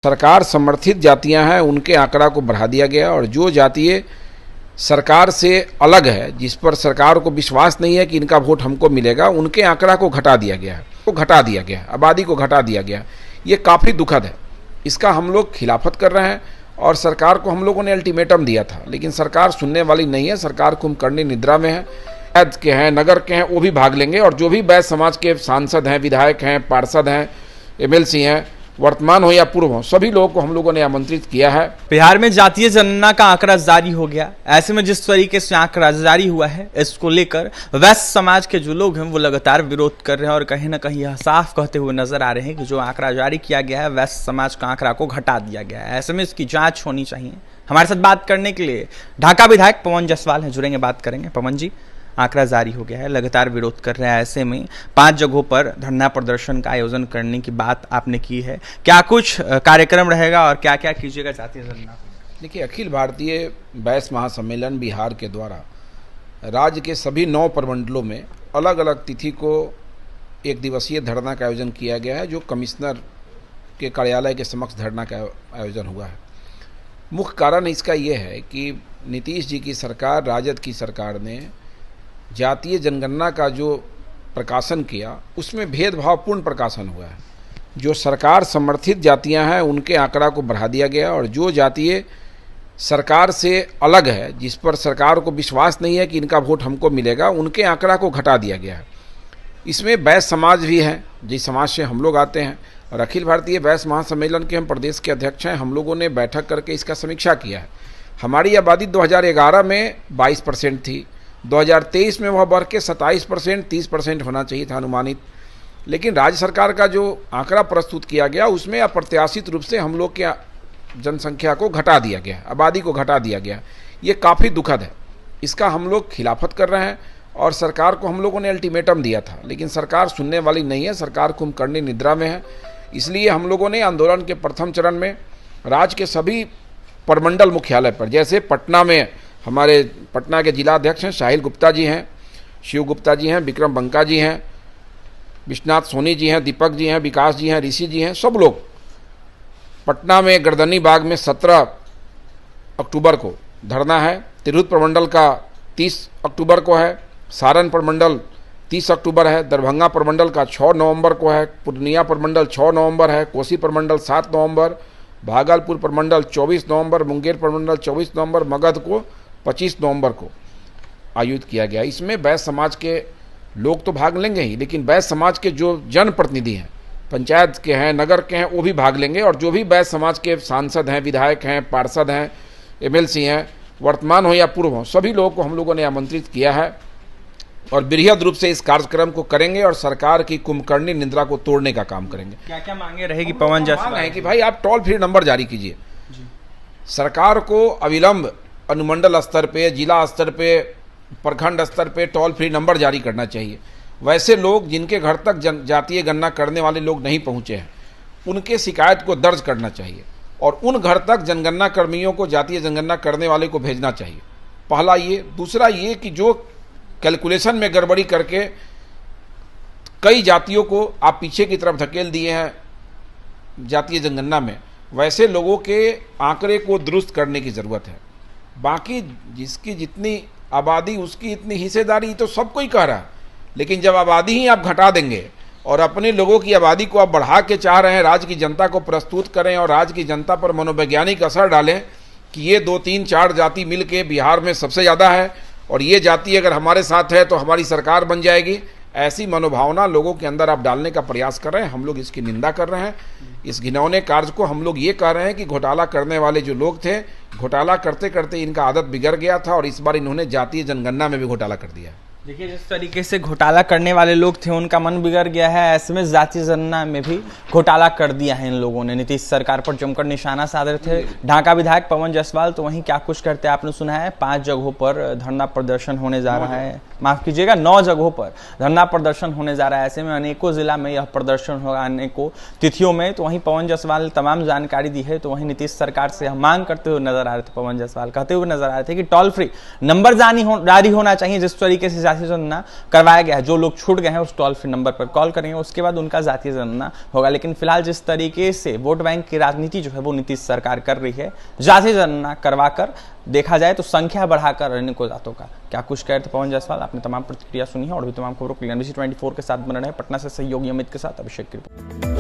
सरकार समर्थित जातियां हैं उनके आंकड़ा को बढ़ा दिया गया और जो जातीय सरकार से अलग है, जिस पर सरकार को विश्वास नहीं है कि इनका वोट हमको मिलेगा, उनके आंकड़ा को घटा दिया गया है, आबादी को घटा दिया गया। ये काफ़ी दुखद है। इसका हम लोग खिलाफत कर रहे हैं और सरकार को हम लोगों ने अल्टीमेटम दिया था, लेकिन सरकार सुनने वाली नहीं है। सरकार कुंभकर्णी निद्रा में है। पंचायत के हैं, नगर के हैं, वो भी भाग लेंगे और जो भी बैस समाज के सांसद हैं, विधायक हैं, पार्षद हैं, एमएलसी हैं, वर्तमान हो या पूर्व हो, सभी लोगों को हम लोगों ने आमंत्रित किया है। बिहार में जातीय जनगणना का आंकड़ा जारी हो गया। ऐसे में जिस तरीके से आंकड़ा जारी हुआ है, इसको लेकर वैश्य समाज के जो लोग हैं वो लगातार विरोध कर रहे हैं और कहीं ना कहीं यह साफ कहते हुए नजर आ रहे हैं कि जो आंकड़ा जारी किया गया है, वैश्य समाज का आंकड़ा को घटा दिया गया है। ऐसे में इसकी जाँच होनी चाहिए। हमारे साथ बात करने के लिए ढाका विधायक पवन जायसवाल हैं, जुड़ेंगे, बात करेंगे। पवन जी, आंकड़ा जारी हो गया है, लगातार विरोध कर रहे हैं, ऐसे में 5 जगहों पर धरना प्रदर्शन का आयोजन करने की बात आपने की है। क्या कुछ कार्यक्रम रहेगा और क्या क्या कीजिएगा जातीय जनगणना? देखिए, अखिल भारतीय वैश्य महासम्मेलन बिहार के द्वारा राज्य के सभी 9 प्रमंडलों में अलग अलग तिथि को एक दिवसीय धरना का आयोजन किया गया है, जो कमिश्नर के कार्यालय के समक्ष धरना का आयोजन हुआ है। मुख्य कारण इसका ये है कि नीतीश जी की सरकार, राजद की सरकार ने जातीय जनगणना का जो प्रकाशन किया, उसमें भेदभावपूर्ण प्रकाशन हुआ है। जो सरकार समर्थित जातियां हैं उनके आंकड़ा को बढ़ा दिया गया और जो जातीय सरकार से अलग है, जिस पर सरकार को विश्वास नहीं है कि इनका वोट हमको मिलेगा, उनके आंकड़ा को घटा दिया गया है। इसमें वैश्य समाज भी हैं, जिस समाज से हम लोग आते हैं, और अखिल भारतीय वैश्य महासम्मेलन के हम प्रदेश के अध्यक्ष हैं। हम लोगों ने बैठक करके इसका समीक्षा किया है। हमारी आबादी 2011 में 22% थी, 2023 में वह बढ़ के 27%, 30% होना चाहिए था अनुमानित। लेकिन राज्य सरकार का जो आंकड़ा प्रस्तुत किया गया, उसमें अप्रत्याशित रूप से हम लोग के जनसंख्या को घटा दिया गया, आबादी को घटा दिया गया। ये काफ़ी दुखद है। इसका हम लोग खिलाफत कर रहे हैं और सरकार को हम लोगों ने अल्टीमेटम दिया था, लेकिन सरकार सुनने वाली नहीं है। सरकार कुंभकर्णी निद्रा में है। इसलिए हम लोगों ने आंदोलन के प्रथम चरण में राज्य के सभी प्रमंडल मुख्यालय पर, जैसे पटना में हमारे पटना के जिला अध्यक्ष हैं, साहिल गुप्ता जी हैं, शिव गुप्ता जी हैं, विक्रम बंका जी हैं, विश्वनाथ सोनी जी हैं, दीपक जी हैं, विकास जी हैं, ऋषि जी हैं, सब लोग पटना में गर्दनी बाग में 17 अक्टूबर को धरना है। तिरहुत प्रमंडल का 30 अक्टूबर को है, सारण प्रमंडल 30 अक्टूबर है, दरभंगा प्रमंडल का 6 नवंबर को है, पूर्णिया प्रमंडल 6 नवंबर है, कोसी प्रमंडल 7 नवंबर, भागलपुर प्रमंडल 24 नवंबर, मुंगेर प्रमंडल 24 नवंबर, मगध को 25 नवंबर को आयोजित किया गया। इसमें वैश्य समाज के लोग तो भाग लेंगे ही, लेकिन वैश्य समाज के जो जनप्रतिनिधि हैं, पंचायत के हैं, नगर के हैं, वो भी भाग लेंगे और जो भी वैश्य समाज के सांसद हैं, विधायक हैं, पार्षद हैं, एमएलसी हैं, वर्तमान हो या पूर्व हो, सभी लोगों को हम लोगों ने आमंत्रित किया है और बृहद रूप से इस कार्यक्रम को करेंगे और सरकार की कुंभकर्णी निद्रा को तोड़ने का काम करेंगे। क्या क्या मांगे रहेगी पवन जायसवाल? है कि भाई आप टोल फ्री नंबर जारी कीजिए। सरकार को अविलंब अनुमंडल स्तर पे, जिला स्तर पे, प्रखंड स्तर पे टोल फ्री नंबर जारी करना चाहिए। वैसे लोग जिनके घर तक जातीय गणना करने वाले लोग नहीं पहुंचे हैं, उनके शिकायत को दर्ज करना चाहिए और उन घर तक जनगणना कर्मियों को, जातीय जनगणना करने वाले को भेजना चाहिए। पहला ये। दूसरा ये कि जो कैलकुलेशन में गड़बड़ी करके कई जातियों को आप पीछे की तरफ धकेल दिए हैं जातीय जनगणना में, वैसे लोगों के आंकड़े को दुरुस्त करने की ज़रूरत है। बाकी जिसकी जितनी आबादी उसकी इतनी हिस्सेदारी, तो सबको ही कह रहा है, लेकिन जब आबादी ही आप घटा देंगे और अपने लोगों की आबादी को आप बढ़ा के चाह रहे हैं, राज्य की जनता को प्रस्तुत करें और राज्य की जनता पर मनोवैज्ञानिक असर डालें कि ये 2, 3, 4 जाति मिल के बिहार में सबसे ज़्यादा है और ये जाति अगर हमारे साथ है तो हमारी सरकार बन जाएगी, ऐसी मनोभावना लोगों के अंदर आप डालने का प्रयास कर रहे हैं। हम लोग इसकी निंदा कर रहे हैं। इस घिनौने कार्य को हम लोग ये कह रहे हैं कि घोटाला करने वाले जो लोग थे, घोटाला करते करते इनका आदत बिगड़ गया था और इस बार इन्होंने जातीय जनगणना में भी घोटाला कर दिया है। देखिए, जिस तरीके से घोटाला करने वाले लोग थे उनका मन बिगड़ गया है, ऐसे में जातीय जनगणना में भी घोटाला कर दिया है इन लोगों ने। नीतीश सरकार पर जमकर निशाना साध रहे थे ढाका विधायक पवन जायसवाल, तो वहीं क्या कुछ करते हैं आपने सुना है। 5 जगहों पर धरना प्रदर्शन होने जा रहा है, माफ कीजिएगा 9 जगहों पर धरना प्रदर्शन होने जा रहा है। ऐसे में अनेकों जिला में यह प्रदर्शन होगा, अनेकों तिथियों में। तो वहीं पवन जायसवाल ने तमाम जानकारी दी है। तो वहीं नीतीश सरकार से यह मांग करते हुए नजर आ रहे थे। पवन जायसवाल कहते हुए नजर आ रहे थे कि टोल फ्री नंबर जारी होना चाहिए। जिस तरीके से जातीय जनगणना करवाया गया है। जो लोग छूट गए हैं उस टोल फ्री नंबर पर कॉल करेंगे, उसके बाद उनका जातीय जनगणना होगा। लेकिन फिलहाल जिस तरीके से वोट बैंक की राजनीति जो है वो नीतीश सरकार कर रही है, जातीय जनगणना करवाकर देखा जाए तो संख्या बढ़ाकर अनेकों जातों का, क्या कुछ कह रहे थे पवन जायसवाल। आपने तमाम प्रतिक्रिया सुनी है और भी तमाम खबरों के लिए NBC 24 के साथ बने रहे। पटना से सहयोगी अमित के साथ अभिषेक की रिपोर्ट।